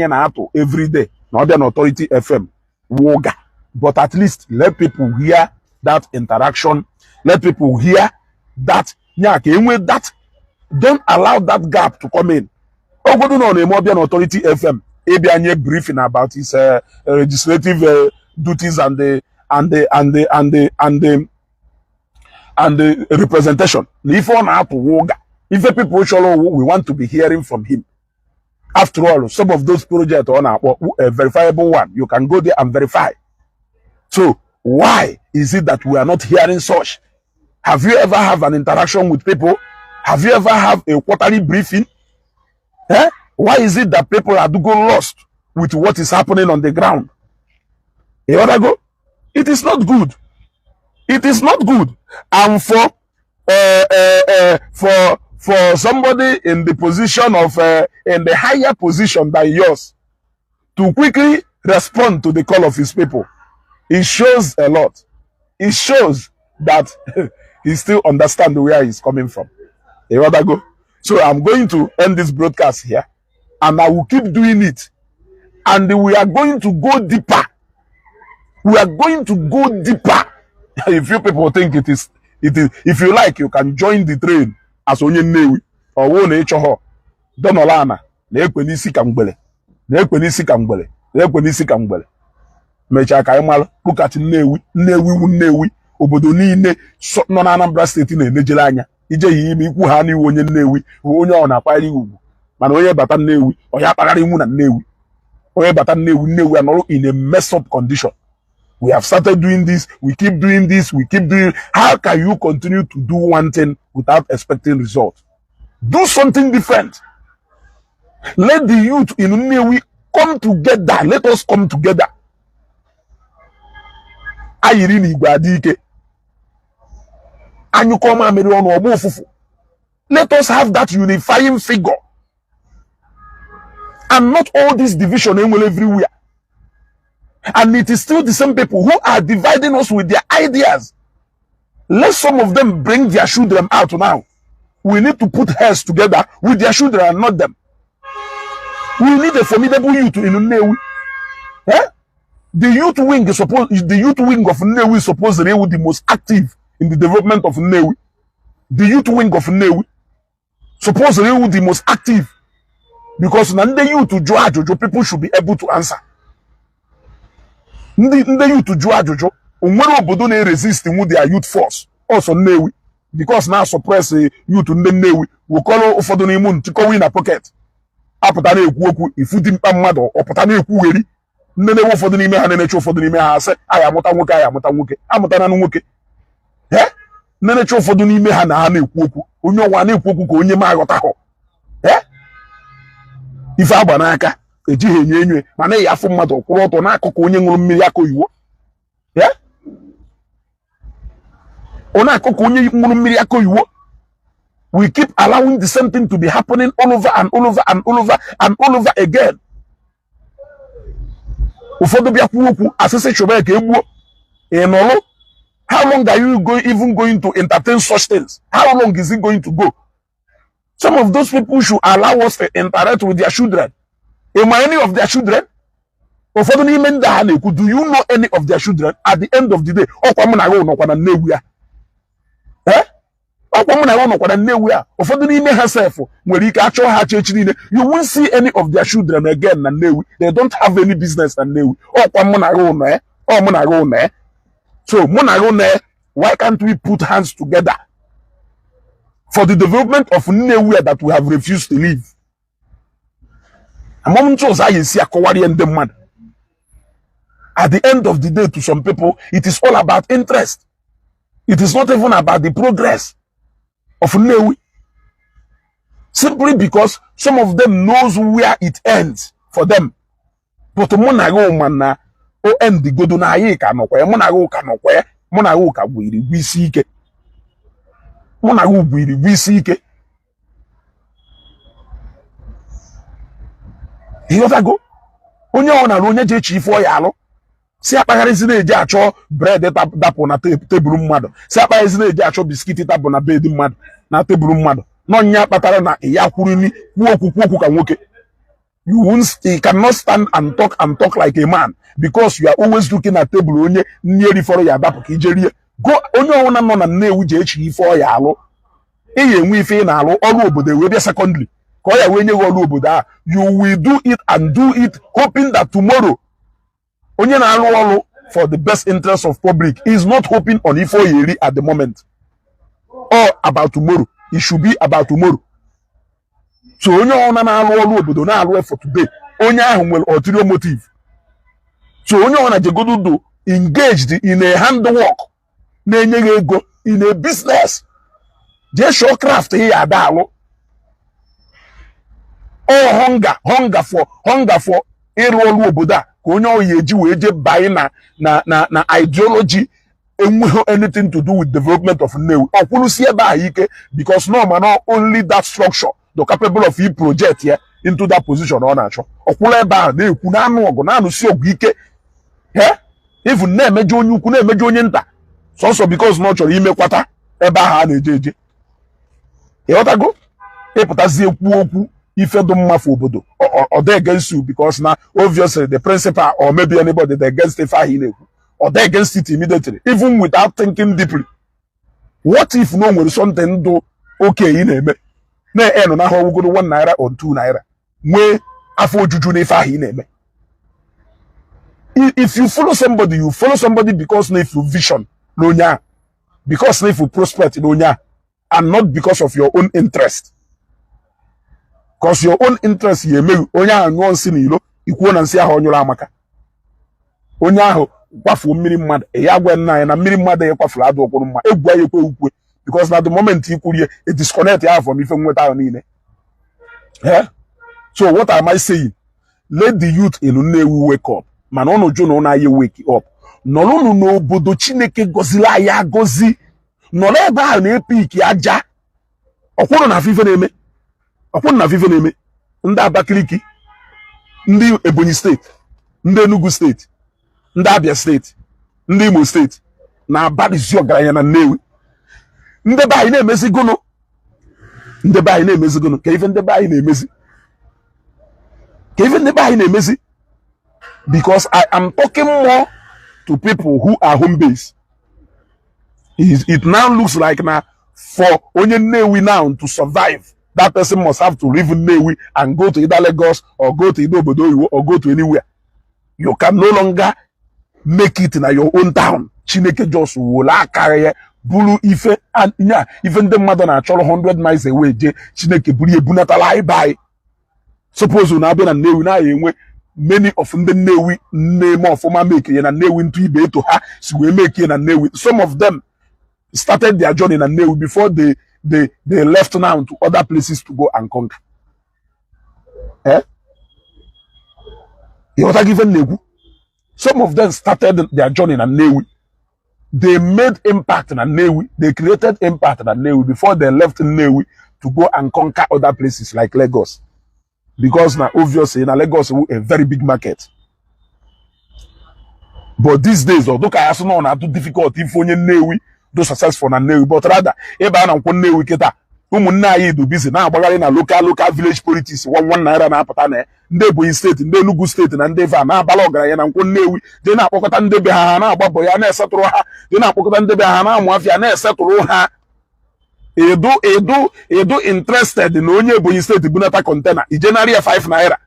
every day, not an authority FM, woga. But at least let people hear that interaction. Let people hear that. That don't allow that gap to come in. I'll go to an authority FM. ABN briefing about his legislative duties and the representation. If on out to woga, if the people show we want to be hearing from him. After all, some of those projects on a verifiable one, you can go there and verify. So why is it that we are not hearing such? Have you ever have an interaction with people? Have you ever have a quarterly briefing? Why is it that people are to go lost with what is happening on the ground? You wanna go? It is not good. It is not good. And for somebody in the position of in the higher position than yours to quickly respond to the call of his people, it shows a lot. It shows that he still understands where he's coming from. You wanna go? So I'm going to end this broadcast here, and I will keep doing it. And we are going to go deeper. We are going to go deeper. If you people think it is, if you like, you can join the train as onye Nnewi or wo na echoho. Donolana na ekwenisi kamgbele. Na ekwenisi kamgbele. Na ekwenisi kamgbele. Mecha ka imal look at Nnewi obodo niile nọ na Anambra State na-enejele anya. Ije yi ime ikwu ha n'iwu onye Nnewi, onye ọ na-akpali ugwu. Mana onye bata Nnewi, onye akpagharị iwu na Nnewi. Onye bata Nnewi anọrọ in a mess up condition. We have started doing this, we keep doing this, we keep doing. How can you continue to do one thing without expecting results? Do something different. Let the youth in Nnewi come together. Let us come together. Ayirini Igwadike. Let us have that unifying figure. And not all this division everywhere. And it is still the same people who are dividing us with their ideas. Let some of them bring their children out now. We need to put heads together with their children and not them. We need a formidable youth in Nnewi. The youth wing is supposed. The youth wing of Nnewi is supposed to be the most active in the development of Nnewi. The youth wing of Nnewi supposed to be the most active, because the youth to judge people should be able to answer. The youth to judge, resist with their youth force. Also Nnewi, because na suppress youth ndị Nnewi wekọrọ ụfọdụ n'ime ntụkọwi na pocket apụta na-ekwu okwu ifuti mkpa mmadụ ọpụta na-ekwugheri ndị na-ewe ụfọdụ n'ime ha na-eneche ụfọdụ n'ime ha asị anyị amụta nwoke amụtana nwoke na-eneche ụfọdụ n'ime ha na ha na-ekwu okwu onye ọnwa na-ekwu okwu ka onye ma aghọtahụ ife agba n'aka ejighị enyo enyo mana ị afụ mmadụ kwụrụ ọtọ n'akụkụ onye ṅụrụ mmiri aka oyiwo onye akụkụ onye ṅụrụ mmiri aka oyiwo. We keep allowing the same thing to be happening all over and all over and all over and all over again. Ụfọdụ bịa kwuo okwu asịsị chọba ka egbuo ịnọlụ. How long are you even going to entertain such things? How long is it going to go? Some of those people should allow us to interact with their children. Am I any of their children? Ụfọdụ n'ime ndị ha na-ekwu, do you know any of their children? At the end of the day, ọkwa m na-agụ nọkwa na Nnewi ya. Ọkwa m na-agụ nọkwa na Nnewi ya. Ụfọdụ n'ime ha sef nwere ike achọ ha echi niile. You won't see any of their children again na Nnewi. They don't have any business na Nnewi. Ọkwa m na-agụ nọ ọ m na-agụ nọ So m na-agụ nọ why can't we put hands together for the development of Nnewi that we have refused to leave? At the end of the day, to some people, it is all about interest. It is not even about the progress of Nnewi. Simply because some of them knows where it ends for them. But monago mana o end the godo na ayi ka nokwe monago ka nokwe monago ka gwiri gwisi ike. Monago gwiri gwisi ike. Go onye ọ na-alụ onye je echi ife ọ ya alụ si akpagharịzi na-eji achọ bread dapụ na tebụl mmadụ si akpagharịzi na-eji achọ biskiti tapụ na bed mmadụ na tebụl mmadụ n'ọnya kpatara na ya kwuru ni kwuo okwu ka nwoke. You cannot stand and talk like a man because you are always looking at table onye nri fọrọ ya dapụ ka ijerie go onye ọwụna nọ na Nnewi je echi ife ọ ya alụ ihe enwe ife na-alụ ọrụ obodo wee bịa secondary. You will do it and do it hoping that tomorrow onye na-alụ ọrụ for the best interest of public is not hoping on ifo yeri at the moment or about tomorrow. It should be about tomorrow. So onye ọna na-alụ ọrụ obodo na-alụ for today onye ahụ nwere ulterior motive. So onye ọna jegodo do engaged in a handwork na-enye ego in a business je show craft here adalụ. Oh, hunger for ịrụ ọrụ obodo a ka onye ọya eji wee je bai na ideology enweghị anything to do with development of Nnewi. Ọkwụrụ si ebe ahụ ike because no man only that structure the capable of e project here into that position ọ na-achọ. Ọkwụrụ ebe ahụ na-ekwu na anụ ọgụ na anụsi ọgụ ike even na-emeje onye ukwu na-emeje onye nta sọsọ because na ọ chọrọ imekwata ebe ahụ a na-eje eje. Ịghọtago ịpụtazie kwuo okwu ife do mmafu obodo or they against you because now obviously the principal or maybe anybody they against the fire or they against it immediately even without thinking deeply. What if no one something do okay in a na eno na ho go 1 naira or 2 naira we afọ ojuju na ife ahụ ị na-eme. If you follow somebody because na if you vision no nya because na if you prosperity no nya and not because of your own interest. Because your own interest ye me onye ahụ nyụọ nsị n'ilo ikwuo na nsị ahụ onyụrụ amaka. Onye ahụ kwafuo mmiri mmadụ ya gwa nna ya na mmiri mmadụ ya kwafuru adụ okporo mma egwu ya ekwe ukwe because na the moment ikwurie a disconnect ya from ife nweta ahụ niile. So what am I saying? Let the youth in Nnewi wake up. Mana ọnụ jụ na ọ na-aye wake up. Nọrọnụ n'obodo Chineke gọzila anyị agọzi. Nọrọ ebe ahụ na-epiki aja. Ọkwụrụ na fife na-eme. Ọkwụrụ na fife na-eme. Ndị Abakaliki, ndị Ebonyi steeti, ndị Enugu steeti, ndị Abia steeti, ndị Imo steeti na-abarizi ọgaranya na Nnewi. Ndị be anyị na-emezi gono. Ndị be anyị na-emezi gono. Ka ife ndị be anyị na-emezi. Even the buy na-emezi because I am talking more to people who are home based. It now looks like now for onye Nnewi now to survive, that person must have to leave Nnewi and go to either Lagos or go to Idobodo or go to anywhere. You can no longer make it in your own town. Chineke just will carry buru ife nya ife ndị mmadụ na-achọrọ 100 miles away je Chineke buru ebunatala anyị bai. Suppose na abịa na Nnewi na enwe many of ndị Nnewi na-eme ọfụma make ya na Nnewi ntụ ibe eto ha si wee make ya na Nnewi. Some of them started their journey na Nnewi before they left now to other places to go and conquer. Some of them started their journey na Nnewi. They made impact na Nnewi. They created impact na Nnewi before they left Nnewi to go and conquer other places like Lagos. Because now obviously na Lagos is a very big market. But these days, although I also know too difficult if onye Nnewi do successful na Nnewi, but rather ebe na nkwo Nnewi kita ụmụnne anyị do busy na agbagharị na local village politics 1 naira na apụta na ndị Ebonyi steeti, ndị Enugu steeti na ndị va na abala ọgaranya na nkwo Nnewi dị na akpọkọta ndị be ha na agbabọ ya na esetụrụ ha, dị na akpọkọta ndị be ha na amụ afịa na esetụrụ ha. Edo interested na onye Ebonyi steeti bunata container ijenari ya 5 naira.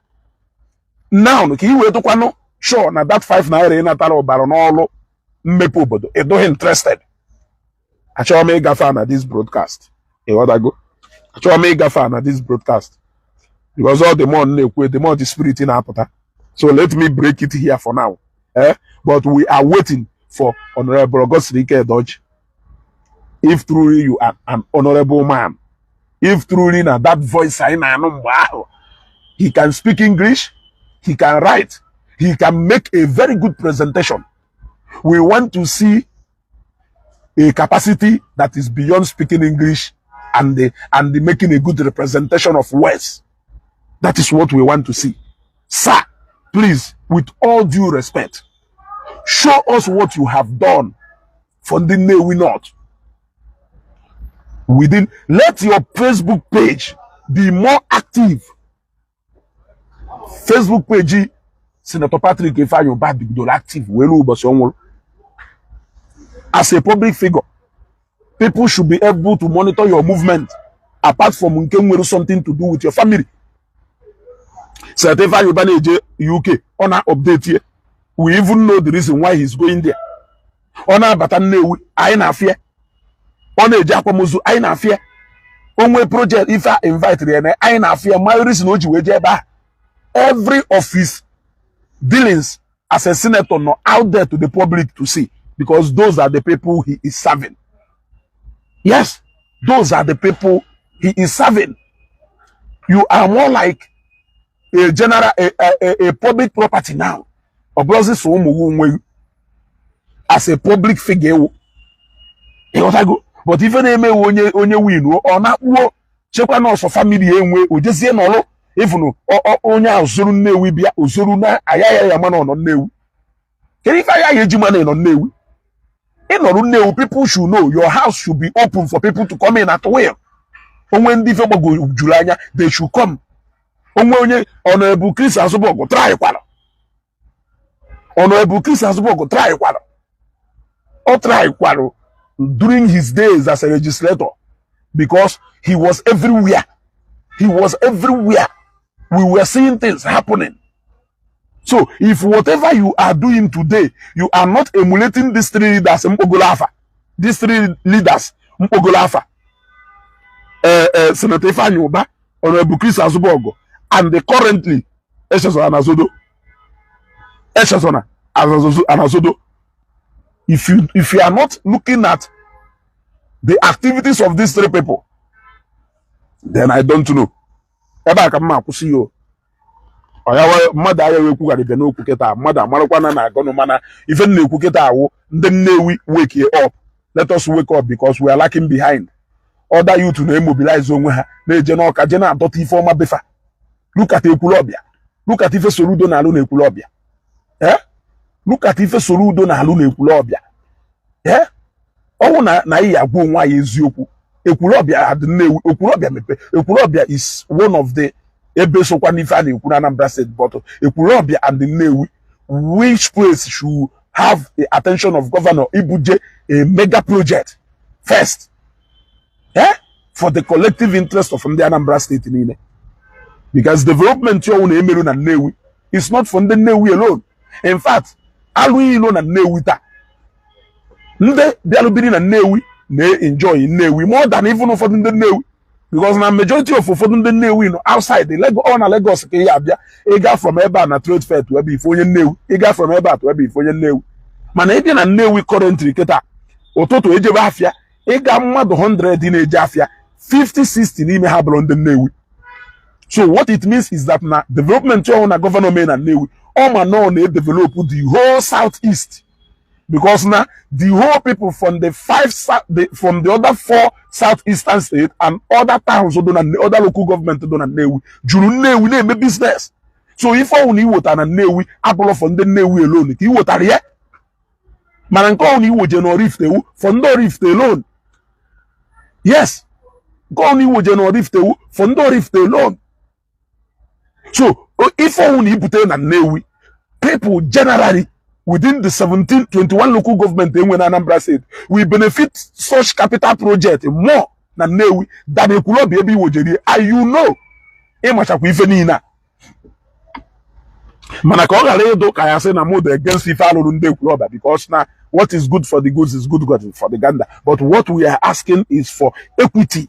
Now ka iwe tụkwanụ sure na that 5 naira ị natara ọbara n'ọlụ mmepe obodo. Edo interested. Achọrọ m ịgafe na this broadcast. Achọrọ m ịgafe na this broadcast because all the more na-ekwu, the more the spirit na-apụta. So let me break it here for now. But we are waiting for Honorable Ike Edoji. If truly you are an honorable man, if truly na that voice I know, wow, he can speak English, he can write, he can make a very good presentation. We want to see a capacity that is beyond speaking English and the making a good representation of words. That is what we want to see. Sir, please, with all due respect, show us what you have done for the Nnewi North. Let your Facebook page be more active. Facebook page, Senator Patrick Ifeanyi be active. As a public figure, people should be able to monitor your movement apart from something to do with your family. Senator Ifeanyi UK on our update here. We even know the reason why he's going there. On our Nnewi, I na fear. On a Jacomozu, I na fear. Onwe project if I invite Riene, I na fear my reason every of his dealings as a senator not out there to the public to see, because those are the people he is serving. Yes, those are the people he is serving. You are more like a general, a public property now. As a public figure. But even onye win or na wo chekwa na so family enwe ojezie na olo even onye azuru Nnewi bia ozuru na ayaya ya mana ono Nnewi. Can if ayaya ejima na ono Nnewi? In ono Nnewi, people should know your house should be open for people to come in at will. Onwe ndi fe gbogo julanya, they should come. Onwe ono ebu Chris Azubogo try kwalo. Ono ebu Chris Azubogo try kwalo. O try kwalo during his days as a legislator, because he was everywhere. He was everywhere. We were seeing things happening. So if whatever you are doing today, you are not emulating these three leaders, Senator Ifeanyi, Honorable Chris Azubogo, and the currently Eshazona Anazodo. If you are not looking at the activities of these three people, then I don't know. Eba ka mma kwusi yo. Oya mmadụ aya we kwugari be n'okwu keta, mmadụ amarakwana na agonu mana ife na-ekwu keta awu ndị Nnewi wake up. Let us wake up because we are lacking behind. Other youth na mobilize onwe ha na-eje n'ọka je na adọta ife ọma befa. Look at Ekwulọbịa. Look at ife Soludo na alụ na Ekwulọbịa. Look at ife Soludo na alụ na Ekwulọbịa. Ọwụ na iyi agwa onwe anyị eziokwu. Ekwulọbịa had Nnewi. Ekwulọbịa mepe. Ekwulọbịa is one of the ebe sokwa n'ife a na-ekwu na Anambra State, but Ekwulọbịa and the Nnewi, which place should have the attention of Governor Ibuje, a mega project first, for the collective interest of the Anambra State in. Because development you na emeru na Nnewi is not from the Nnewi alone. In fact, alụghị ilo na Nnewi ta. Ndị bịalụbiri na Nnewi na-enjoy Nnewi more than even ụfọdụ ndị Nnewi, because na majority of ụfọdụ ndị Nnewi nọ outside the Lagos ọ na Lagos ka ya abịa ịga from ebe a na trade fair to ebe ife onye Nnewi, ịga from ebe a to ebe ife onye Nnewi. Mana ịbịa na Nnewi currently kịta ụtụtụ ejebe afịa ịga mmadụ 100 na-eje afịa 50-60 n'ime ha bụrụ ndị Nnewi. So what it means is that na development ọhụrụ na gọvanọ mee na Nnewi ọ ma nọ na-develop the whole southeast, because now the whole people from the from the other 4 southeastern states and other towns other local government do na Nnewi juru Nnewi na-eme business. So if ọ na iwota na Nnewi abụrụ for ndị Nnewi alone ka iwotara ya, mana nke ọ na iwoje na Oraifite ewu for ndị Oraifite alone. Yes, nke ọ na iwoje na Oraifite ewu for ndị Oraifite alone. So if ọ na ibute na Nnewi, people generally within the 21 local government in Anambra State will benefit such capital project more than Nnewi than Ekulobi ebe iwojeri. And you know, ịmachakwa ife niile. Mana ka ọ gara edo ka ya sị na mode against ife alụrụ ndị Ekulobi, because now what is good for the goods is good for the gander. But what we are asking is for equity.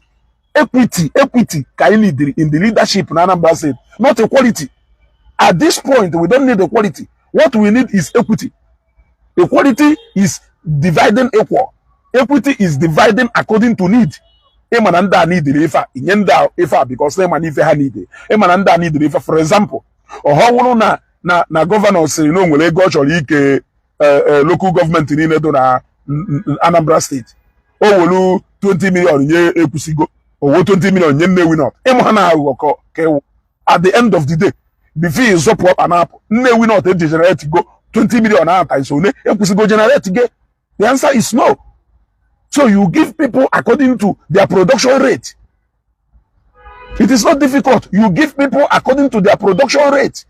Equity ka anyị need in the leadership in Anambra State, not equality. At this point, we don't need equality. What we need is equity. Equality is dividing equal. Equity is dividing according to need. Emananda need the ifa, inyenda ifa because emanife ha need. Emananda need the ifa. For example, oho na governors say no nwere ego chọrọ ike local government niile do na Anambra State. O wolu 20 million nye ekwusigo. Owo 20 million nye Nnewi not. Emo na aghụghọ kewu. At the end of the day, the fee is up and up. Nnewi not to generate go 20 million and so go generate get. The answer is no. So you give people according to their production rate. It is not difficult. You give people according to their production rate.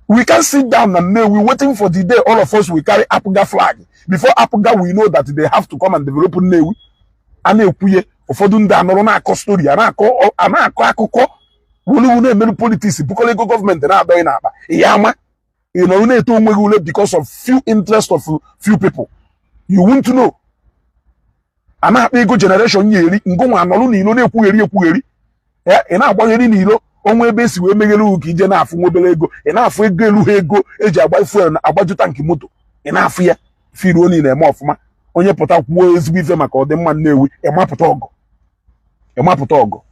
We can sit down and we're waiting for the day all of us will carry Apuga flag. Before Apuga, we know that they have to come and develop Nnewi. And ụfọdụ ndị anọrọ na-akọ story na-akọ akụkọ wulu emelu politics bukọla ego gọọmenti na-adọghị n'akpa ihe ama ịnọrọ na-eto onwe gị ule because of few interest of few people. You want to know. A na-akpa ego generation ya eri ngụnwa anọrụ n'ilo na-ekwugheri ị na-agbagheri n'ilo onwe ebe esi wee meghere ugwu ka ije na-afụ nwobere ego ị na-afụ ego elu ha ego eji agba fuel agbaju tanki moto ị na-afụ ya firuo niile eme ọfụma. Onye pụta kwuo ezigbo ife maka ọdịmma Nnewi ịmapụta ọgụ.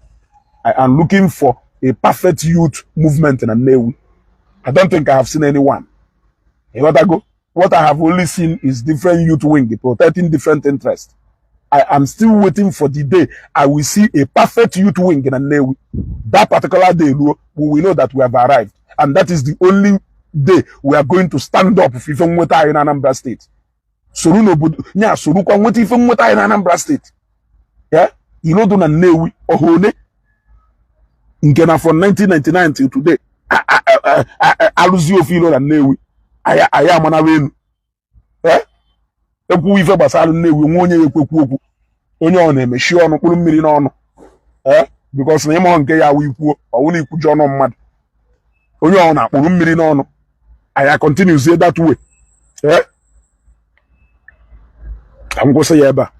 I am looking for a perfect youth movement in Nnewi. I don't think I have seen anyone. What I have only seen is different youth wing protecting different interests. I am still waiting for the day I will see a perfect youth wing in Nnewi. That particular day, we will know that we have arrived. And that is the only day we are going to stand up if even in Anambra State. Soru no budu nya soru kwa nweta ife nweta na Anambra State. Yeah, ilodo na Nnewi ohone nke na from 1999 till today aluzi ofilo na Nnewi aya mana wenu. Ekwu ife gbasara Nnewi nwe onye ekwekwu okwu onye ọ na-emechi ọnụ kpụrụ mmiri n'ọnụ because na ịmọ nke ya wikwuo ọwụ na ikwuji ọnụ mmadụ onye ọ na-akpụrụ mmiri n'ọnụ aya continues that way. I'm going to say, yeah, but